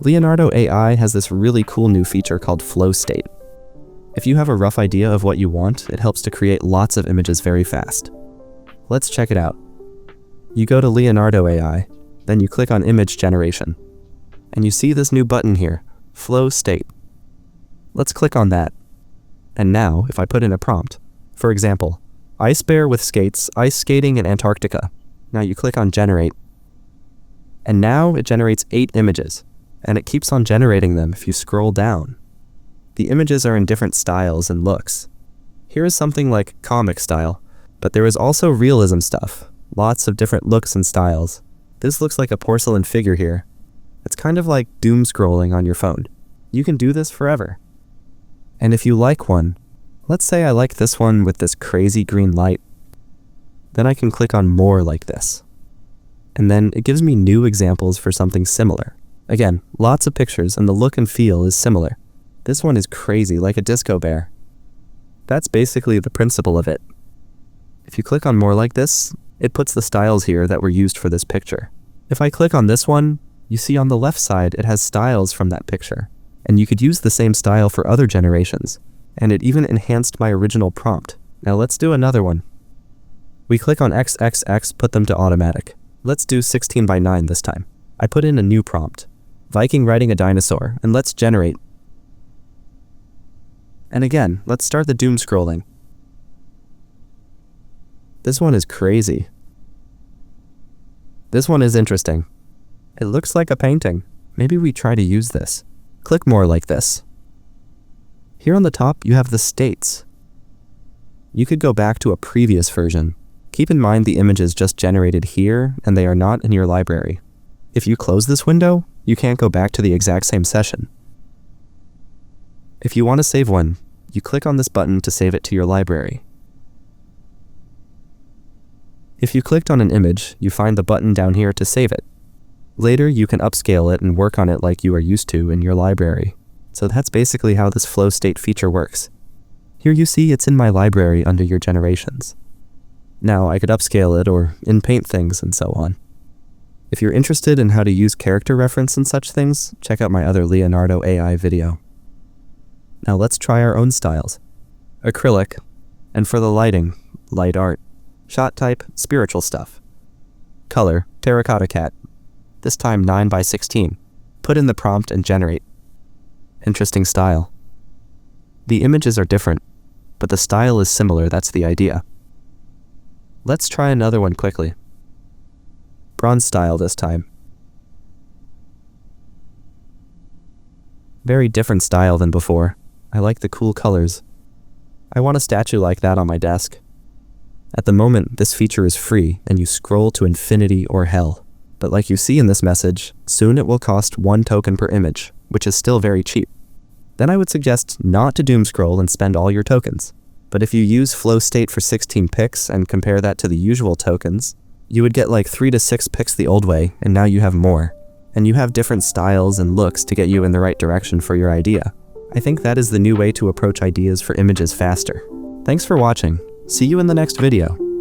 Leonardo AI has this really cool new feature called flow state. If you have a rough idea of what you want, it helps to create lots of images very fast. Let's check it out. You go to Leonardo AI, then you click on image generation, and you see this new button here, flow state. Let's click on that. And now, if I put in a prompt, for example, ice bear with skates, ice skating in Antarctica. Now you click on generate. And now it generates 8 images, and it keeps on generating them if you scroll down. The images are in different styles and looks. Here is something like comic style, but there is also realism stuff, lots of different looks and styles. This looks like a porcelain figure here. It's kind of like doom scrolling on your phone. You can do this forever. And if you like one, let's say I like this one with this crazy green light, then I can click on more like this. And then it gives me new examples for something similar. Again, lots of pictures and the look and feel is similar. This one is crazy, like a disco bear. That's basically the principle of it. If you click on more like this, it puts the styles here that were used for this picture. If I click on this one, you see on the left side it has styles from that picture. And you could use the same style for other generations. And it even enhanced my original prompt. Now let's do another one. We click on XXX, put them to automatic. Let's do 16:9 this time. I put in a new prompt, Viking riding a dinosaur, and let's generate. And again, let's start the doom scrolling. This one is crazy. This one is interesting. It looks like a painting. Maybe we try to use this. Click more like this. Here on the top, you have the states. You could go back to a previous version. Keep in mind the image is just generated here, and they are not in your library. If you close this window, you can't go back to the exact same session. If you want to save one, you click on this button to save it to your library. If you clicked on an image, you find the button down here to save it. Later, you can upscale it and work on it like you are used to in your library. So that's basically how this flow state feature works. Here you see it's in my library under your generations. Now I could upscale it or in-paint things and so on. If you're interested in how to use character reference and such things, check out my other Leonardo AI video. Now let's try our own styles. Acrylic, and for the lighting, light art. Shot type, spiritual stuff. Color, terracotta cat. This time 9:16. Put in the prompt and generate. Interesting style. The images are different, but the style is similar, that's the idea. Let's try another one quickly. Bronze style this time. Very different style than before. I like the cool colors. I want a statue like that on my desk. At the moment, this feature is free, and you scroll to infinity or hell. But like you see in this message, soon it will cost 1 token per image, which is still very cheap. Then I would suggest not to doom scroll and spend all your tokens. But if you use flow state for 16 pics and compare that to the usual tokens, you would get like 3 to 6 pics the old way, and now you have more. And you have different styles and looks to get you in the right direction for your idea. I think that is the new way to approach ideas for images faster. Thanks for watching. See you in the next video.